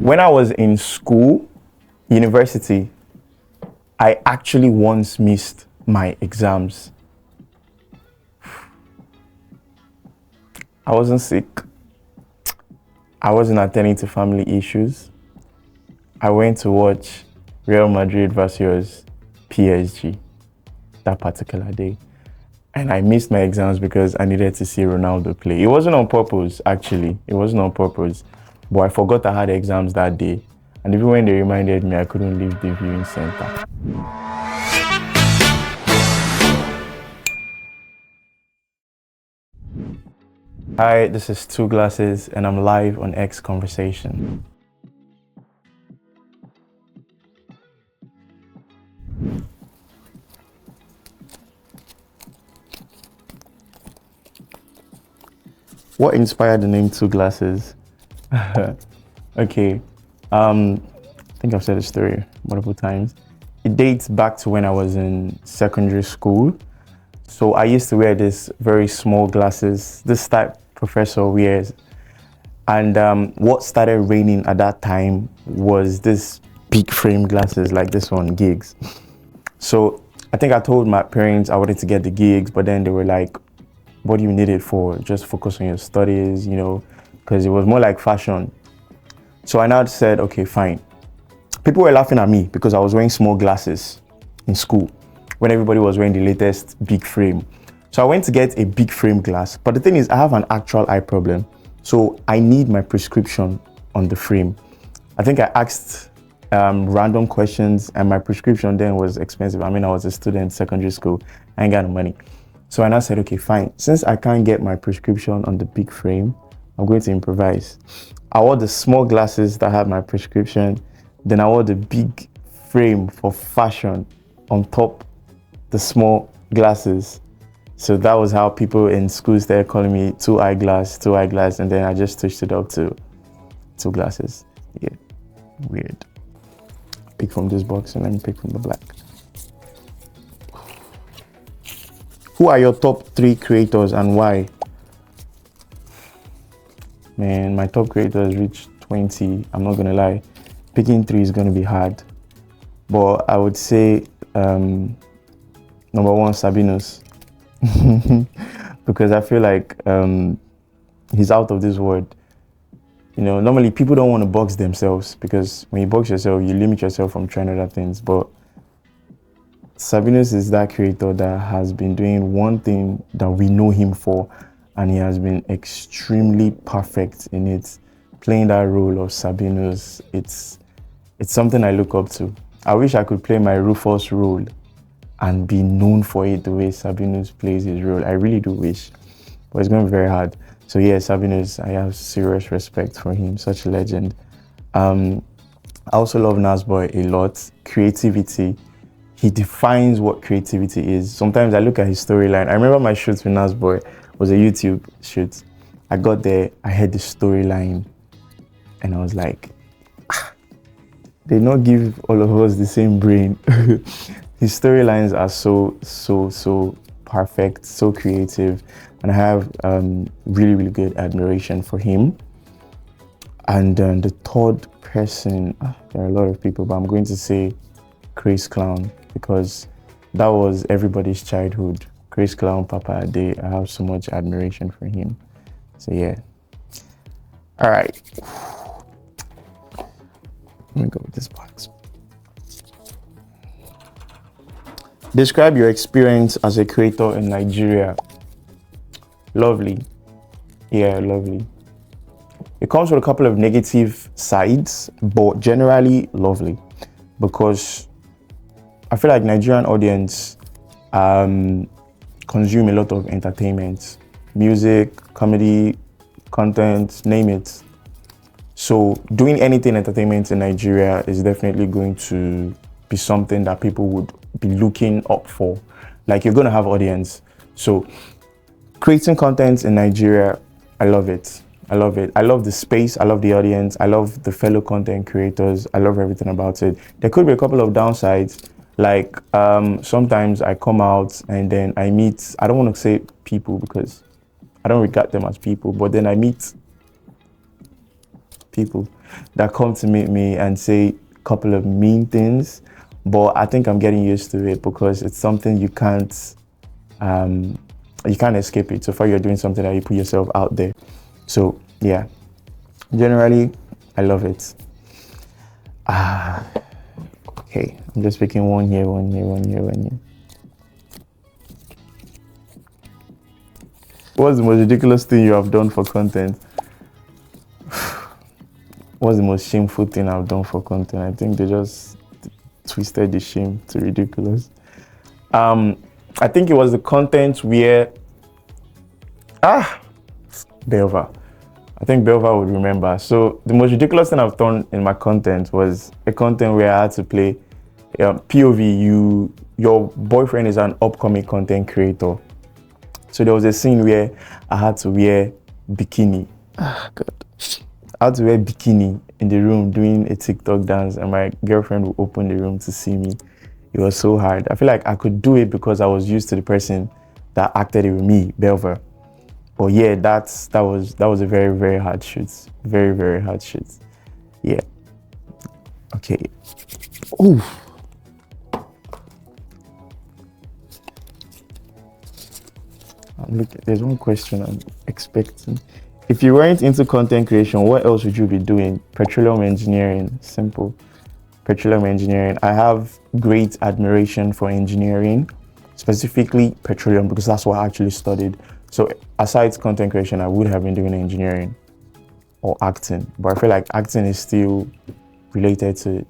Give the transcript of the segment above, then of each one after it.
when I was in school, university, I actually once missed my exams. I wasn't sick. I wasn't attending to family issues. I went to watch Real Madrid versus PSG that particular day. And I missed my exams because I needed to see Ronaldo play. It wasn't on purpose, actually. It wasn't on purpose. But I forgot I had exams that day. And even when they reminded me, I couldn't leave the viewing center. Hi, this is Two Glasses, and I'm live on X Conversation. What inspired the name Two Glasses? Okay, I think I've said the story multiple times. It dates back to when I was in secondary school. So I used to wear this very small glasses, this type professor wears. And what started raining at that time was this big frame glasses like this one, gigs. So I think I told my parents I wanted to get the gigs, but then they were like, what do you need it for? Just focus on your studies, you know, because it was more like fashion. So I now said, okay, fine. People were laughing at me because I was wearing small glasses in school when everybody was wearing the latest big frame. So I went to get a big frame glass. But the thing is, I have an actual eye problem. So I need my prescription on the frame. I think I asked random questions and my prescription then was expensive. I mean, I was a student, secondary school. I ain't got no money. So I now said, okay, fine. Since I can't get my prescription on the big frame, I'm going to improvise. I wore the small glasses that had my prescription. Then I wore the big frame for fashion on top the small glasses. So that was how people in school started calling me two eyeglass. And then I just switched it up to Two Glasses. Yeah, weird. Pick from this box and let me pick from the black. Who are your top 3 creators and why? Man, my top creators reached 20. I'm not gonna lie. Picking 3 is gonna be hard. But I would say number 1, Sabinus. Because I feel like he's out of this world. You know, normally people don't want to box themselves because when you box yourself, you limit yourself from trying other things. But Sabinus is that creator that has been doing one thing that we know him for, and he has been extremely perfect in it. Playing that role of Sabinus, it's something I look up to. I wish I could play my Rufus role and be known for it the way Sabinus plays his role. I really do wish, but it's going to be very hard. So yeah, Sabinus, I have serious respect for him, such a legend. I also love Nasboy a lot. Creativity. He defines what creativity is. Sometimes I look at his storyline. I remember my shoot with Nasboy was a YouTube shoot. I got there, I had the storyline, and I was like, they not give all of us the same brain. His storylines are so perfect, so creative, and I have really, really good admiration for him. And the third person, there are a lot of people, but I'm going to say Chris Clown, because that was everybody's childhood. Chris Clown, Papa Ade, I have so much admiration for him. So yeah. All right. Let me go with this box. Describe your experience as a creator in Nigeria. Lovely. Yeah, lovely. It comes with a couple of negative sides, but generally lovely, because I feel like Nigerian audience consume a lot of entertainment, music, comedy, content, name it. So doing anything entertainment in Nigeria is definitely going to be something that people would be looking up for. Like, you're going to have audience. So creating content in Nigeria, I love it. I love it. I love the space. I love the audience. I love the fellow content creators. I love everything about it. There could be a couple of downsides. Like sometimes I come out and then I meet, I don't want to say people because I don't regard them as people, but then I meet people that come to meet me and say a couple of mean things, but I think I'm getting used to it because it's something you can't escape it. So far, you're doing something that you put yourself out there. So yeah, generally, I love it. Okay, I'm just picking one here. What's the most ridiculous thing you have done for content? What's the most shameful thing I've done for content? I think they just twisted the shame to ridiculous. I think it was the content where Belva. I think Belva would remember. So the most ridiculous thing I've done in my content was a content where I had to play POV. Your boyfriend is an upcoming content creator. So there was a scene where I had to wear bikini. God. I had to wear bikini in the room doing a TikTok dance, and my girlfriend would open the room to see me. It was so hard. I feel like I could do it because I was used to the person that acted it with me, Belva. But yeah, that was a very, very hard shoot. Very, very hard shoot. Yeah. Okay. Ooh. Look, there's one question I'm expecting. If you weren't into content creation, what else would you be doing? Petroleum engineering. Simple. Petroleum engineering. I have great admiration for engineering, specifically petroleum, because that's what I actually studied. So aside content creation, I would have been doing engineering or acting, but I feel like acting is still related to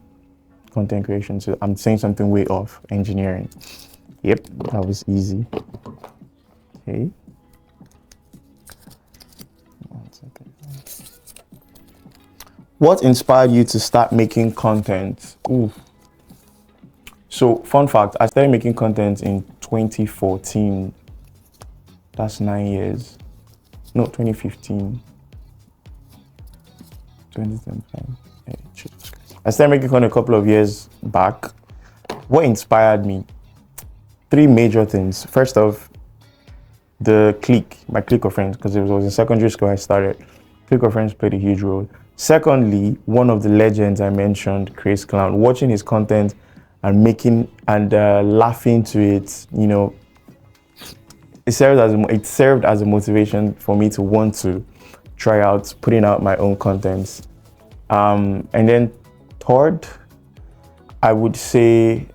content creation. So I'm saying something way off engineering. Yep, that was easy. Okay. One second. What inspired you to start making content? Ooh. So fun fact, I started making content in 2014. That's 9 years. No, 2015. 2010. I started making content a couple of years back. What inspired me? 3 major things. First off, the clique, my clique of friends, because it was in secondary school I started. Clique of friends played a huge role. Secondly, one of the legends I mentioned, Chris Clown, watching his content and making and laughing to it, you know, it served as a motivation for me to want to try out putting out my own contents. And then third, I would say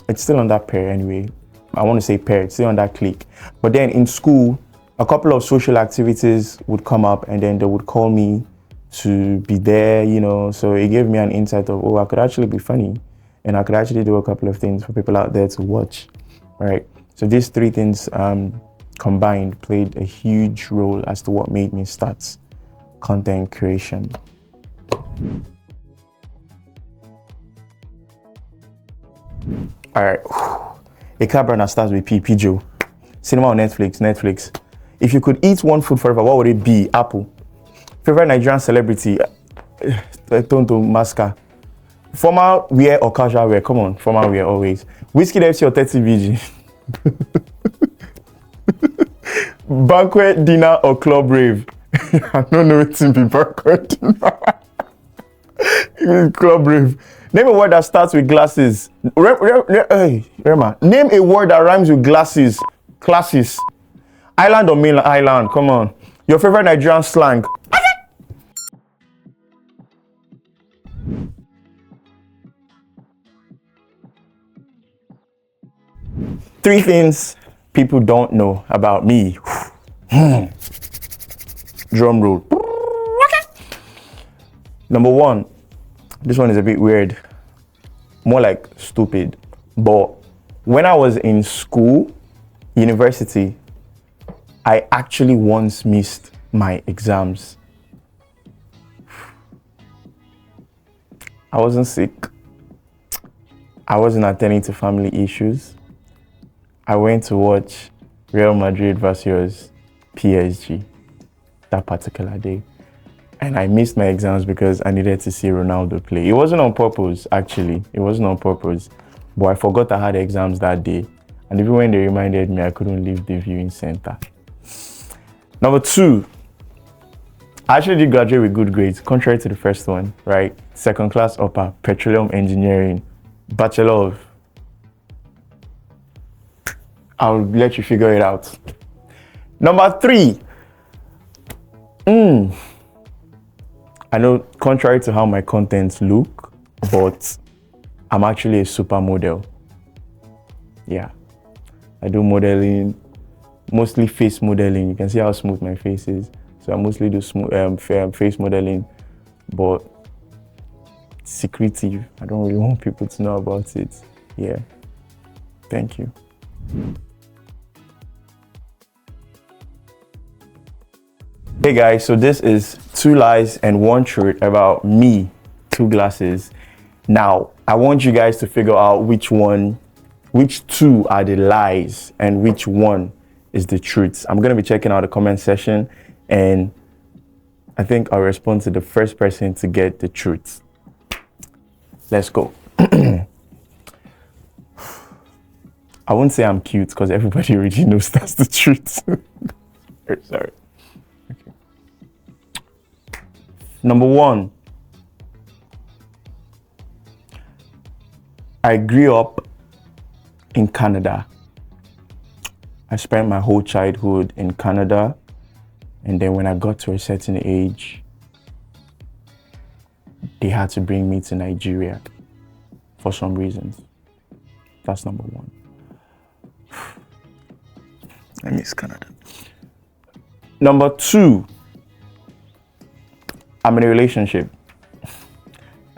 it's still on that pair anyway. I want to say pair, it's still on that clique. But then in school, a couple of social activities would come up and then they would call me to be there, you know. So it gave me an insight of, oh, I could actually be funny and I could actually do a couple of things for people out there to watch, right? So these 3 things combined played a huge role as to what made me start content creation. All right. A car burner starts with P. Joe. Cinema on Netflix. If you could eat one food forever, what would it be? Apple. Favorite Nigerian celebrity? Tonto Maska. Formal wear or casual wear? Come on, formal wear always. Whiskey FC or 30 BG? Banquet dinner or club rave? I don't know what to be banquet dinner. Club rave. Name a word that starts with glasses. Rema, name a word that rhymes with glasses. Classes. Island or mainland? Island. Come on. Your favorite Nigerian slang? 3 things people don't know about me. Drum roll. Number 1, this one is a bit weird, more like stupid. But when I was in school, university, I actually once missed my exams. I wasn't sick. I wasn't attending to family issues. I went to watch Real Madrid versus PSG that particular day. And I missed my exams because I needed to see Ronaldo play. It wasn't on purpose, actually. It wasn't on purpose. But I forgot I had exams that day. And even when they reminded me, I couldn't leave the viewing center. Number 2, I actually did graduate with good grades, contrary to the first one, right? Second class upper, petroleum engineering, bachelor of. I'll let you figure it out. Number 3. I know, contrary to how my contents look, but I'm actually a supermodel. Yeah, I do modeling, mostly face modeling. You can see how smooth my face is. So I mostly do face modeling, but secretive. I don't really want people to know about it. Yeah, thank you. Hey guys, so this is 2 lies and 1 truth about me, 2 glasses. Now, I want you guys to figure out which 2 are the lies and which one is the truth. I'm gonna be checking out the comment section, and I think I'll respond to the first person to get the truth. Let's go. I won't say I'm cute because everybody already knows that's the truth. Sorry. Okay. Number 1. I grew up in Canada. I spent my whole childhood in Canada, and then when I got to a certain age, they had to bring me to Nigeria for some reasons. That's number 1. I miss Canada. Number 2, I'm in a relationship. I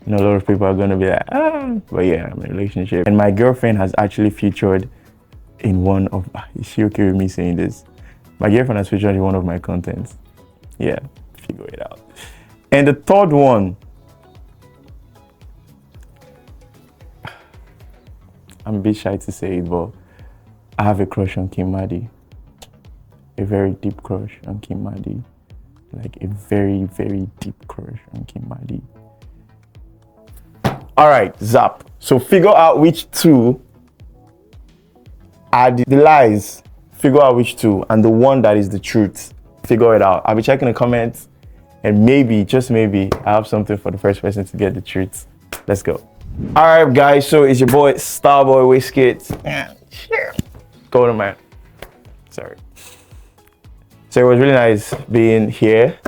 know a lot of people are gonna be like, but yeah, I'm in a relationship. And my girlfriend has actually featured in one of, is she okay with me saying this? My girlfriend has featured in one of my contents. Yeah, figure it out. And the third one, I'm a bit shy to say it, but I have a crush on Kim Madi. A very deep crush on Kim Madi. Like a very, very deep crush on Kim Madi. All right, Zap. So figure out which 2 are the lies. Figure out which 2, and the one that is the truth. Figure it out. I'll be checking the comments, and maybe, just maybe, I have something for the first person to get the truth. Let's go. All right, guys. So it's your boy Starboy with skit. Go to man. Sorry. So it was really nice being here.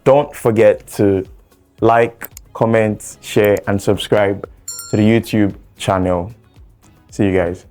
Don't forget to like, comment, share, and subscribe to the YouTube channel. See you guys.